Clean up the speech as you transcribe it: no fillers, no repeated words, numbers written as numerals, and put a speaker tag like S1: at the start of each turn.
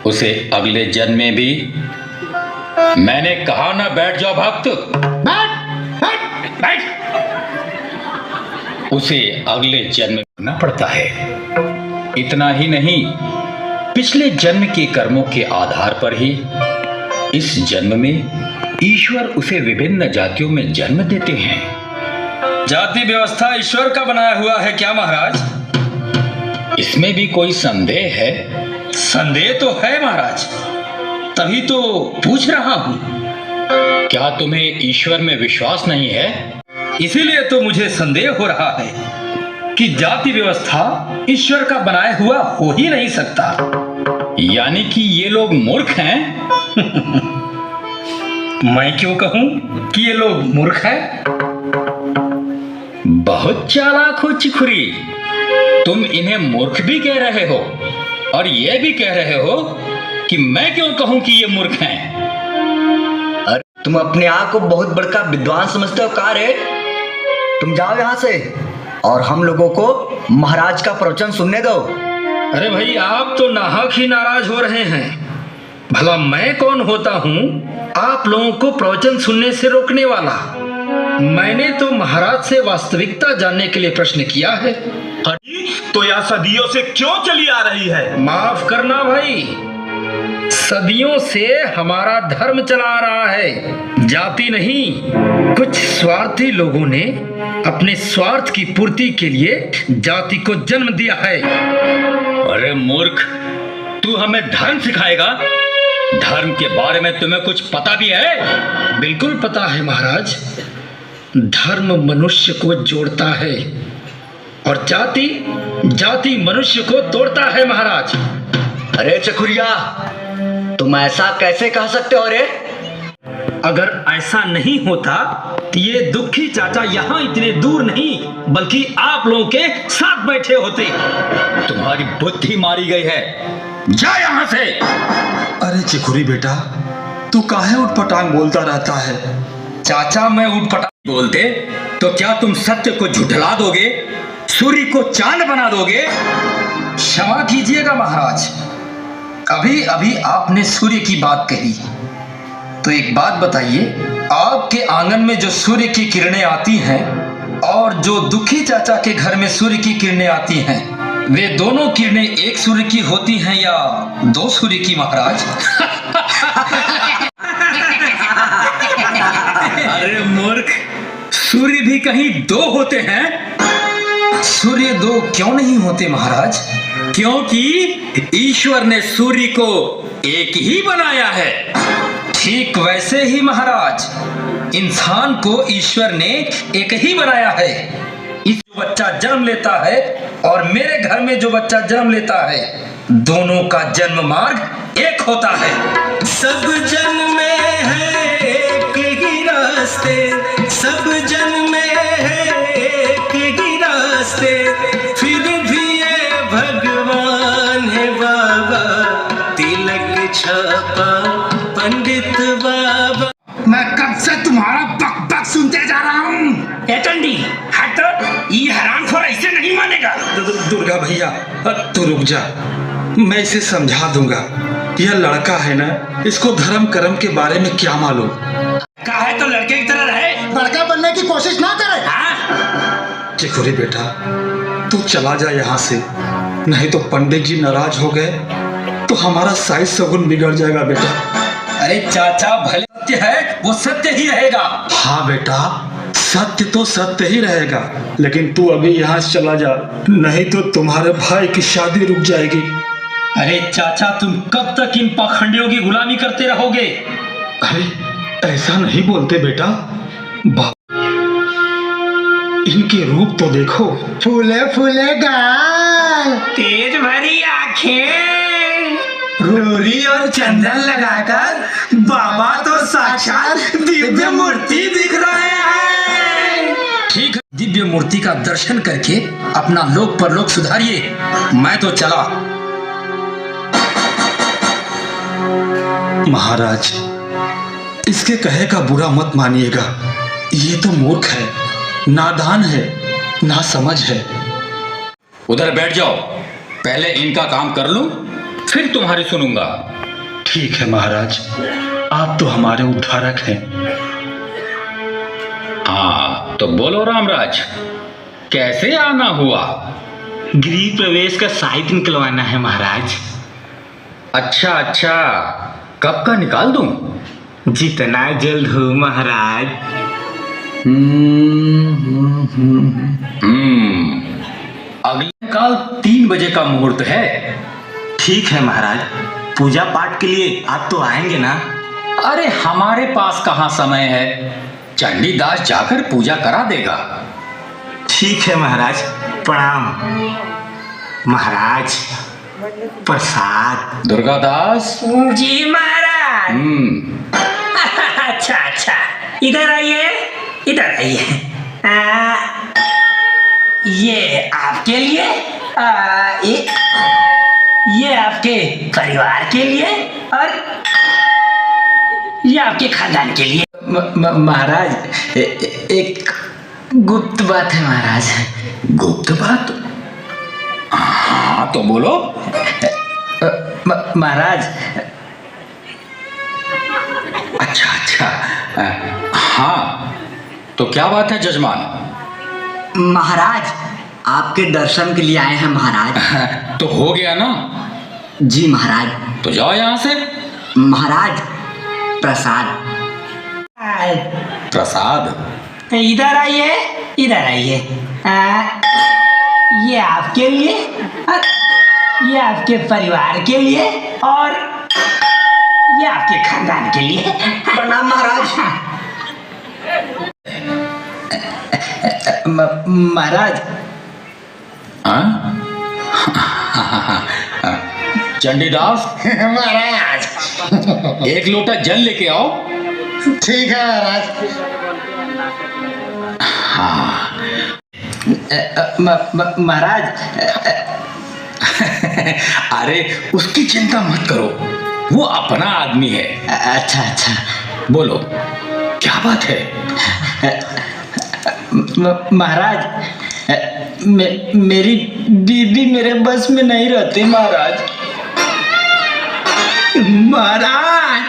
S1: उसे अगले जन्म में भी, मैंने कहा ना बैठ जाओ भक्त, बैठ। उसे अगले जन्म में करना पड़ता है। इतना ही नहीं, पिछले जन्म के कर्मों के आधार पर ही इस जन्म में ईश्वर उसे विभिन्न जातियों में जन्म देते हैं।
S2: जाति व्यवस्था ईश्वर का बनाया हुआ है क्या महाराज?
S1: इसमें भी कोई संदेह है?
S2: संदेह तो है महाराज, तभी तो पूछ रहा हूं।
S1: क्या तुम्हें ईश्वर में विश्वास नहीं है?
S2: इसीलिए तो मुझे संदेह हो रहा है कि जाति व्यवस्था ईश्वर का बनाया हुआ हो ही नहीं सकता।
S1: यानी कि ये लोग मूर्ख हैं?
S2: मैं क्यों कहूं कि ये लोग मूर्ख हैं?
S1: बहुत चालाक हो चिखुरी, तुम इन्हें मूर्ख भी कह रहे हो और ये भी कह रहे हो कि मैं क्यों कहूं कि ये मूर्ख हैं।
S3: अरे तुम अपने आप को बहुत बड़का विद्वान समझते हो का रे? तुम जाओ यहाँ से और हम लोगों को महाराज का प्रवचन सुनने दो।
S2: अरे भाई, आप तो नाहक ही नाराज हो रहे हैं। भला मैं कौन होता हूँ आप लोगों को प्रवचन सुनने से रोकने वाला? मैंने तो महाराज से वास्तविकता जानने के लिए प्रश्न किया है।
S4: तो यह सदियों से क्यों चली आ रही है?
S2: माफ करना भाई, सदियों से हमारा धर्म चला आ रहा है, जाति नहीं। कुछ स्वार्थी लोगों ने अपने स्वार्थ की पूर्ति के लिए जाति को जन्म दिया है।
S1: अरे मूर्ख, तू हमें धर्म सिखाएगा? धर्म के बारे में तुम्हें कुछ पता भी है?
S2: बिल्कुल पता है महाराज। धर्म मनुष्य को जोड़ता है और जाति मनुष्य को तोड़ता है महाराज।
S3: अरे चखुरिया, तुम ऐसा कैसे कह सकते हो रे?
S2: अगर ऐसा नहीं होता तो ये दुखी चाचा यहाँ इतने दूर नहीं बल्कि आप लोगों के साथ बैठे होते।
S1: तुम्हारी बुद्धि मारी गई है, जा यहाँ से।
S4: अरे चिखुरी बेटा, तू काहे उठपटांग बोलता रहता है?
S1: चाचा, मैं उठपटांग बोलते तो क्या तुम सत्य को झुठला दोगे, सूर्य को चांद बना दोगे?
S2: क्षमा कीजिएगा महाराज, अभी अभी आपने सूर्य की बात कही, तो एक बात बताइए, आपके आंगन में जो सूर्य की किरणें आती हैं और जो दुखी चाचा के घर में सूर्य की किरणें आती हैं, वे दोनों किरणें एक सूर्य की होती हैं या दो सूर्य की महाराज?
S1: अरे मूर्ख, सूर्य भी कहीं दो होते हैं?
S2: सूर्य दो क्यों नहीं होते महाराज?
S1: क्योंकि ईश्वर ने सूर्य को एक ही बनाया है।
S2: ठीक वैसे ही महाराज, इंसान को ईश्वर ने एक ही बनाया है। इस जो बच्चा जन्म लेता है और मेरे घर में जो बच्चा जन्म लेता है, दोनों का जन्म मार्ग एक होता है।
S5: सब जन्म में है एक ही रास्ते, सब जन्म में है एक ही रास्ते, फिर भी ये भगवान है बाबा, तिलक छापा पंडित बाबा।
S6: मैं कब से तुम्हारा बक बक सुनते जा रहा हूँ।
S2: टंडी हट, ये हरामखोर ऐसे नहीं मानेगा।
S4: दुर्गा भैया, तू रुक जा, मैं इसे समझा दूंगा। यह लड़का है ना, इसको धर्म कर्म के बारे में क्या मालूम?
S2: का है तो लड़के की तरह रहे,
S6: लड़का बनने की कोशिश ना करे।
S2: हाँ?
S4: चिखुरी बेटा, तू चला जा यहाँ से, नहीं तो पंडित जी नाराज हो गए तो हमारा साइज सगुन बिगड़ जाएगा बेटा।
S2: अरे चाचा, भले सत्य है वो सत्य ही रहेगा।
S4: हाँ बेटा, सत्य तो सत्य ही रहेगा, लेकिन तू अभी यहाँ से चला जा, नहीं तो तुम्हारे भाई की शादी रुक जाएगी।
S2: अरे चाचा, तुम कब तक इन पाखंडियों की गुलामी करते रहोगे?
S4: अरे ऐसा नहीं बोलते बेटा, इनके रूप तो देखो,
S6: फूले फूले गाल,
S2: तेज भरी आंखें,
S5: रोरी और चंदन लगाकर बाबा तो साक्षात दिव्य मूर्ति दिख रहे हैं।
S2: ठीक है, दिव्य मूर्ति का दर्शन करके अपना लोक परलोक सुधारिए, मैं तो चला।
S4: महाराज, इसके कहे का बुरा मत मानिएगा, ये तो मूर्ख है, नादान है, ना समझ है।
S1: उधर बैठ जाओ, पहले इनका काम कर लूं, फिर तुम्हारी सुनूंगा।
S4: ठीक है महाराज, आप तो हमारे उद्धारक हैं।
S1: हाँ तो बोलो रामराज, कैसे आना हुआ?
S5: गृह प्रवेश का साहित्य निकलवाना है महाराज।
S1: अच्छा अच्छा, कब का निकाल दूं?
S5: जितना जल्द हो महाराज।
S1: अगले काल 3 बजे का मुहूर्त है।
S5: ठीक है महाराज, पूजा पाठ के लिए आप तो आएंगे ना?
S1: अरे हमारे पास कहाँ समय है, चंडीदास जाकर पूजा करा देगा।
S5: ठीक है महाराज, प्रणाम। महाराज प्रसाद।
S1: दुर्गादास।
S7: जी महाराज। अच्छा अच्छा, इधर आइए, इधर आइए। ये आपके लिए, ये आपके परिवार के लिए, और ये आपके खानदान के लिए।
S2: महाराज एक गुप्त बात है महाराज।
S1: गुप्त बात? हाँ तो बोलो।
S2: महाराज।
S1: अच्छा अच्छा, हाँ तो क्या बात है जजमान?
S3: महाराज आपके दर्शन के लिए आए हैं महाराज।
S1: तो हो गया ना?
S3: जी महाराज।
S1: तो जाओ यहाँ से।
S3: महाराज प्रसाद।
S1: प्रसाद?
S7: इधर आइए, इधर आइए। ये आपके लिए, और ये आपके परिवार के लिए, और ये आपके खानदान के लिए।
S3: प्रणाम महाराज।
S2: महाराज।
S1: चंडीदास।
S6: महाराज।
S1: एक लोटा जल लेके आओ।
S6: ठीक है महाराज।
S1: हाँ।
S2: महाराज।
S1: अरे उसकी चिंता मत करो, वो अपना आदमी है।
S2: अच्छा अच्छा,
S1: बोलो क्या बात है?
S2: महाराज मेरी बीबी मेरे बस में नहीं रहती महाराज।
S7: महाराज